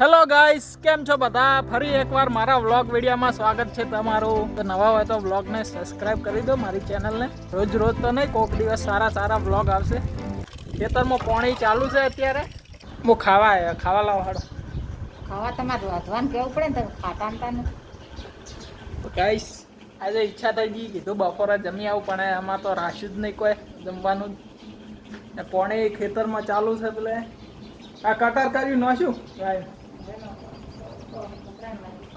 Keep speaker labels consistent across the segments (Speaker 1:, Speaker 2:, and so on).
Speaker 1: Hello guys, કેમ છો બધા? ફરી એકવાર મારા વ્લોગ વિડીયોમાં સ્વાગત છે તમારું. તો નવા હોય તો વ્લોગને સબસ્ક્રાઇબ કરી દો મારી ચેનલને. રોજ તો નહીં, કોઈક દિવસ સારા વ્લોગ આવશે. ખેતરમાં પાણી ચાલુ છે અત્યારે. હું ખાવા લાવો હાડો.
Speaker 2: ખાવા તમારે રાંધવાનું કેવું પડે ને, તમે ખાતા નથી.
Speaker 1: ગાઈસ, આજે ઈચ્છા થઈ ગઈ, કીધું બપોરે જમી આવું, પણ એમાં તો રાખ્યું જ નહીં કોઈ જમવાનું. ને પાણી ખેતરમાં ચાલુ છે, પેલે આ કટર કર્યું નાશું ગાય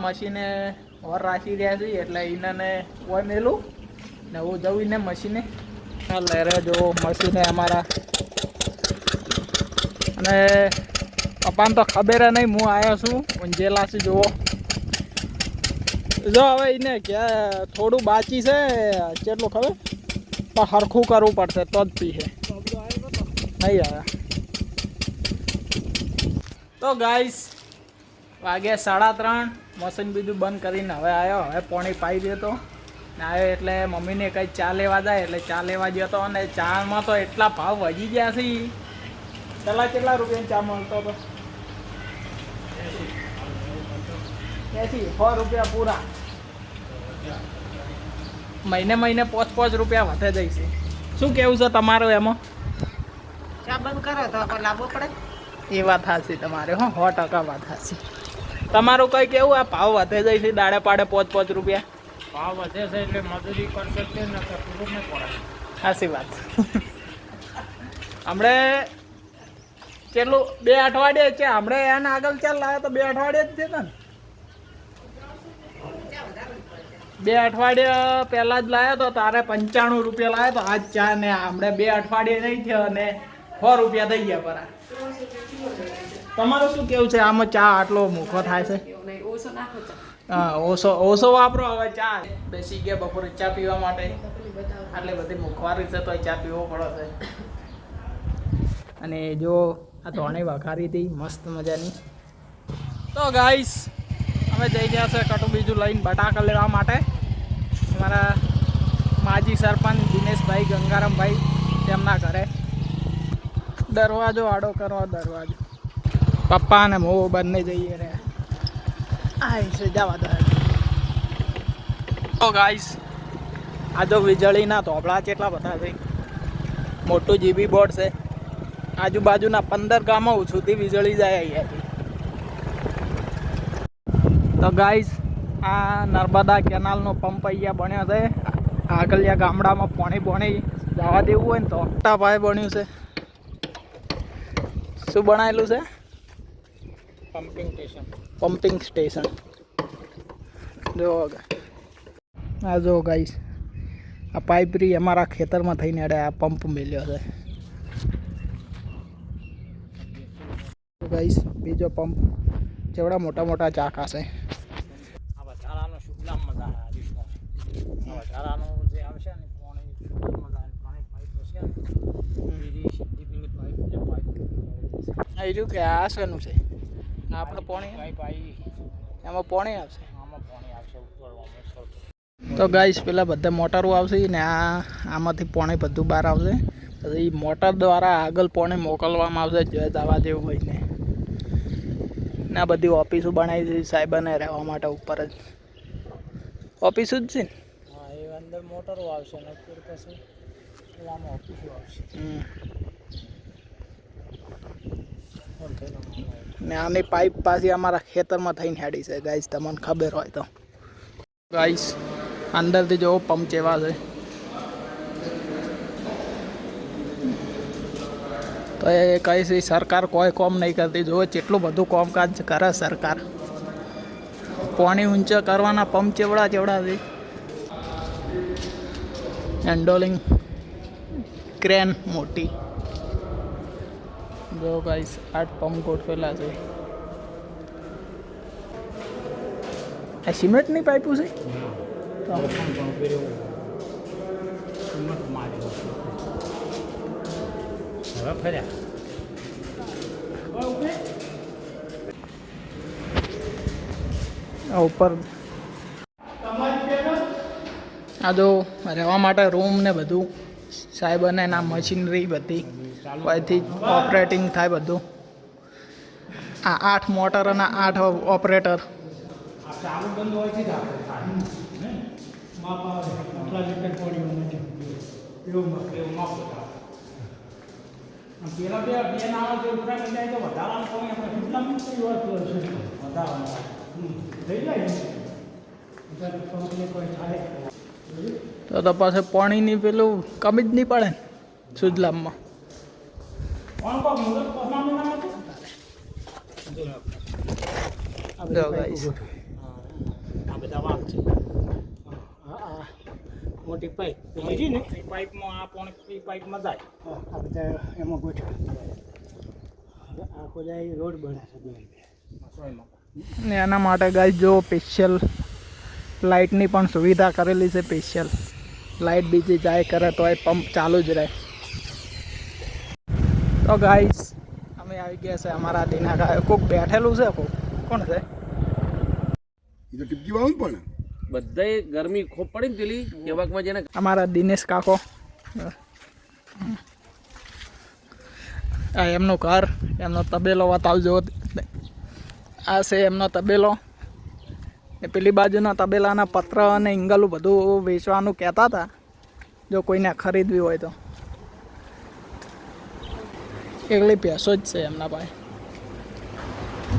Speaker 1: મશીને ઓર રાખી રહ્યા છીએ, એટલે એને ઓય મેલું ને હું જવું ને મશીને લહેરે જો મશીને અમારા. અને પપ્પાને તો ખબર નહીં હું આવ્યો છું ઊંઝેલા છે. જુઓ જો હવે એને ક્યાં થોડું બાકી છે, કેટલું ખબર પણ સરખું કરવું પડશે તો જ પીશે. નહીં આવ્યા તો ગાઈસ વાગે 3:30. મશીન બીજું બંધ કરીને હવે આવ્યો. હવે પાણી પાઈ દેતો ને આવ્યો એટલે મમ્મીને કંઈ ચા લેવા જાય, એટલે ચા લેવા ગયો હતો. અને ચામાં તો એટલા ભાવ વધી ગયા છે. પહેલાં કેટલા રૂપિયાની ચા મળતો હતો? 100 રૂપિયા પૂરા. મહિને 5 રૂપિયા વધે જાય છે. શું કેવું છે તમારું એમાં?
Speaker 2: ચા બંધ કરો તો લાવવો પડે.
Speaker 1: એ વાત સાચી તમારે, 100% વાત સાચી. તમારું કઈ કેવું? આ ભાવ વધે જાય છે દાડે પાડે 5 રૂપિયા
Speaker 3: ભાવ વધે છે એટલે મજૂરી કરશે તે ન પૂરું નહીં પડે.
Speaker 1: સાચી વાત. હમણે કેટલું 2 અઠવાડિયે છે. હમણે એને આગળ ચાલ લાવ્યો તો 2 અઠવાડિયે જ છે ને. 2 અઠવાડિયા પહેલા જ લાવ્યો તો તારે 95 રૂપિયા લાવ્યો તો. આજ ચા ને હમણે 2 અઠવાડિયે નહીં થયો અને 100 રૂપિયા થઈ ગયા પરા. તમારું શું કેવું છે આમાં? ચા આટલો મોંઘો થાય છે? હા, ઓછો વાપરો. હવે ચા બેસી ગયા બપોરે ચા પીવા માટે, આટલી બધી મોંઘવારી છે તો ચા પીવો પડે છે. અને જો આ ધોણી વઘારી હતી મસ્ત મજાની. તો ગાઈસ અમે જઈ ગયા છે કટું બીજું લઈને બટાકા લેવા માટે. અમારા માજી સરપંચ દિનેશભાઈ ગંગારામભાઈ તેમના ઘરે. દરવાજો આડો કરવા દરવાજો. પપ્પા અને હું બંને જઈએ રે. છે જવા દો. તો ગાઈસ આ જો વીજળીના ધોબળા કેટલા બધા છે. મોટું જીબી બોર્ડ છે. આજુબાજુના 15 ગામો સુધી વીજળી જાય અહીંયાથી. તો ગાઈસ આ નર્મદા કેનાલનો પંપ અહીંયા બન્યો છે. આગળના ગામડામાં પાણી જવા દેવું હોય ને તો મોટા પાયે બન્યું છે. શું બનાવેલું છે? Pumping station. જો ગાઈસ આ પાઇપરી અમારા ખેતરમાં થઈને અડે આ પંપ મેલ્યો છે. ગાઈસ બીજો પંપ જેવડા મોટા ચાકા છે.
Speaker 3: આ વધારાનો શુભલામ મજા આવે. આ વધારાનો જે આવશે ને પાણી પાઇપ હશે ને બીજી સીધી પાઇપ
Speaker 1: આ રહ્યું કે આ શેનું છે? આપણે પાણી
Speaker 3: પાઇપ આવી
Speaker 1: એમાં પાણી આવશે.
Speaker 3: આમાં પાણી આવશે ઉતરવામાં.
Speaker 1: તો ગાઈસ પેલા બધા મોટરો આવશે ને આમાંથી પાણી બધું બહાર આવશે. પછી મોટર દ્વારા આગળ પાણી મોકલવામાં આવશે જો જવા જેવું હોય ને. આ બધી ઓફિસો બનાવી છે સાહેબને રહેવા માટે. ઉપર જ ઓફિસો જ છે ને.
Speaker 3: હા, એ અંદર મોટરો આવશે ને પછી આમાં ઓફિસો આવશે.
Speaker 1: ને આની પાઇપ પાછી અમારા ખેતરમાં થઈને હેડી છે ગાઈસ, તમને ખબર હોય તો. ગાઈસ અંદરથી જો પંપ જેવા છે. તો એ કહે છે સરકાર કોઈ કોમ નહીં કરતી. જો કેટલું બધું કામકાજ કરે સરકાર. પાણી ઊંચા કરવાના પંપ ચેવડા છે. હેન્ડોલિંગ ક્રેન મોટી. જો ગાઈસ 8 પંપ ગોઠવેલા છે. આ સિમેન્ટની પાઇપો છે.
Speaker 3: હવે ફર્યા
Speaker 1: ઉપર આ જો રહેવા માટે રૂમ ને બધું સાહેબને ના મશીનરી બધી અહીંથી ઓપરેટિંગ થાય બધું. આ 8 મોટર અને 8 ઓપરેટર.
Speaker 3: આ ચાલુ બંધ હોય છે આપણે થાય માપ આવે આટલા લીટર પાણી હોય એવું માપ પેલા બે નાળો જે ઉતરા કરી જાય તો વધારાનું પાણી આપણે કેટલા કઈ વાત છે વધારાનું થઈ જાય ને કંપની કોઈ થાય
Speaker 1: તો પાછું પાણીની પેલું કમી જ નહીં પડે ને સુજલામમાં.
Speaker 3: કોણ કોણ મુદત પરમાનું નામ હતું
Speaker 1: જો ગાઈસ
Speaker 3: આ બધા વાંક છે આ મોટી પાઇપ પેલી ને એ પાઇપમાં આ પાણી એ પાઇપમાં જાય આ બધા એમાં ગોઠવે આખો જાય રોડ બને છે
Speaker 1: ને એના માટે ગાઈસ જો સ્પેશિયલ લાઇટની પણ સુવિધા કરેલી છે. સ્પેશિયલ લાઇટ બીજી જાય કરે તો એ પંપ ચાલુ જ રહે. તો ગાઈસ અમે આવી ગયા છે અમારા દીના ગાય. કોક બેઠેલું છે. કોણ છે?
Speaker 4: એ તો ટીપકી વાળું પણ
Speaker 5: બધાય ગરમી ખૂબ પડી ને પેલી કેવાકમાં જેને
Speaker 1: અમારા દિનેશ કાકો. આ એમનું ઘર, એમનો તબેલો બતાવજો. આ છે એમનો તબેલો. એ પેલી બાજુના તબેલાના પત્ર અને ઇંગલું બધું વેચવાનું કહેતા હતા, જો કોઈને ખરીદવી હોય તો. એકલી ભેંસો જ છે એમના પાસે.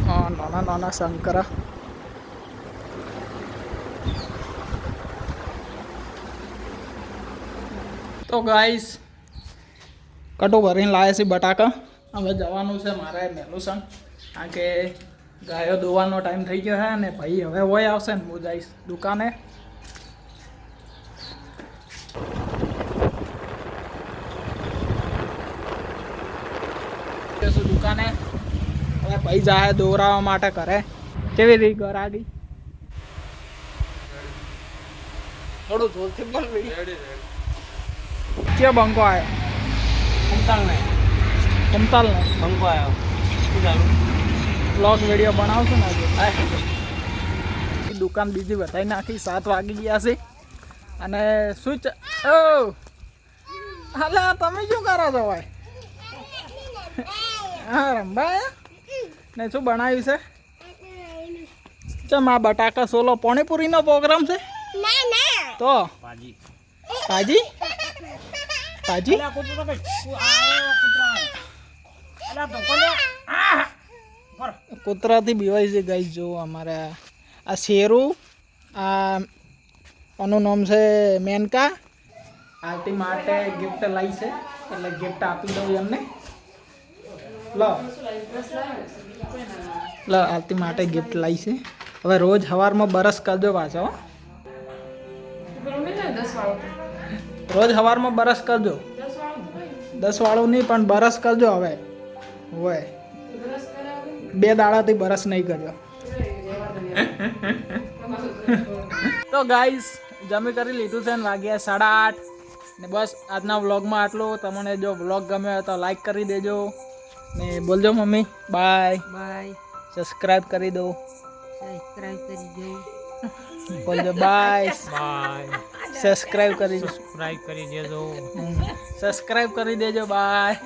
Speaker 1: હા, નાના નાના શંકરા. તો ગાઈસ કટો ભરીને લાવે છે બટાકા. હવે જવાનું છે મારે મેલુસન, કારણ કે ગાયો દોવાનો ટાઈમ થઈ ગયો છે ને ભાઈ હવે હોય આવશે ને હું જઈશ દુકાને. દુકાને હવે ભાઈ જાય દોરાવા માટે કરે. કેવી રીત ઘર આગી થોડું જોરથી બોલ. ક્યાં બંકો આવ્યો? કમતાલ ને
Speaker 3: બંકો આવ્યો
Speaker 1: બ્લોગ વિડીયો બનાવશો ને આજે. દુકાન બીજી વધારી નાખી. 7 વાગી ગયા છે અને શું ઓ હાલે તમે શું કરો છો ભાઈ? હા રંભા ને શું બનાવ્યું છે? ચમ આ બટાકા સોલો પાણીપુરીનો પ્રોગ્રામ છે? તો
Speaker 3: ભાજી
Speaker 1: ભાજી ભાજી કૂતરાથી બીવાય છે ગાઈસ. જો અમારે આ શેરું, આ આનું નામ છે મેનકા. આરતી માટે ગિફ્ટ લાવી છે એટલે ગિફ્ટ આપી દઉં એમને. લો આરતી માટે ગિફ્ટ લાવી છે. હવે રોજ સવારમાં બરસ કરજો પાછો. રોજ સવારમાં બરસ કરજો. 10 વાળું નહીં પણ બરસ કરજો. હવે હોય 2 દાડાથી બરસ નહીં કર્યો. તો ગાઈસ જમી કરી લીધું છે ને વાગ્યા 8:30 ને બસ આજના વ્લોગમાં આટલું. તમને જો વ્લોગ ગમ્યો હોય તો લાઈક કરી દેજો ને બોલજો મમ્મી બાય
Speaker 2: બાય.
Speaker 1: સબસ્ક્રાઈબ કરી દો.
Speaker 2: સબસ્ક્રાઇબ કરી દો.
Speaker 1: બોલજો બાય.
Speaker 3: બાય
Speaker 1: સબસ્ક્રાઈબ કરી દો.
Speaker 3: સબસ્ક્રાઇબ કરી દેજો.
Speaker 1: સબસ્ક્રાઈબ કરી દેજો બાય.